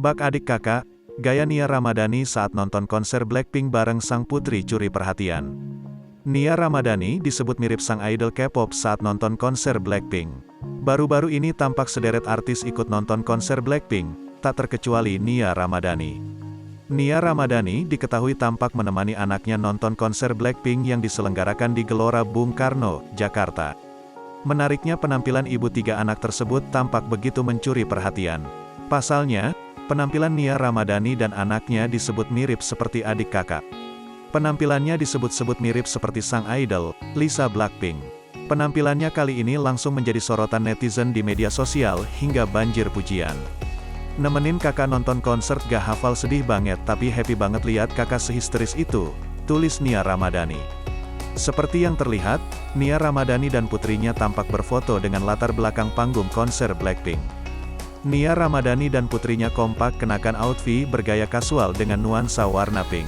Bak adik kakak, gaya Nia Ramadhani saat nonton konser Blackpink bareng sang putri curi perhatian. Nia Ramadhani disebut mirip sang idol K-pop saat nonton konser Blackpink. Baru-baru ini tampak sederet artis ikut nonton konser Blackpink, tak terkecuali Nia Ramadhani. Nia Ramadhani diketahui tampak menemani anaknya nonton konser Blackpink yang diselenggarakan di Gelora Bung Karno, Jakarta. Menariknya penampilan ibu tiga anak tersebut tampak begitu mencuri perhatian. Pasalnya, penampilan Nia Ramadhani dan anaknya disebut mirip seperti adik kakak. Penampilannya disebut-sebut mirip seperti sang idol, Lisa Blackpink. Penampilannya kali ini langsung menjadi sorotan netizen di media sosial hingga banjir pujian. Nemenin kakak nonton konser gak hafal sedih banget tapi happy banget lihat kakak sehisteris itu, tulis Nia Ramadhani. Seperti yang terlihat, Nia Ramadhani dan putrinya tampak berfoto dengan latar belakang panggung konser Blackpink. Nia Ramadhani dan putrinya kompak kenakan outfit bergaya kasual dengan nuansa warna pink.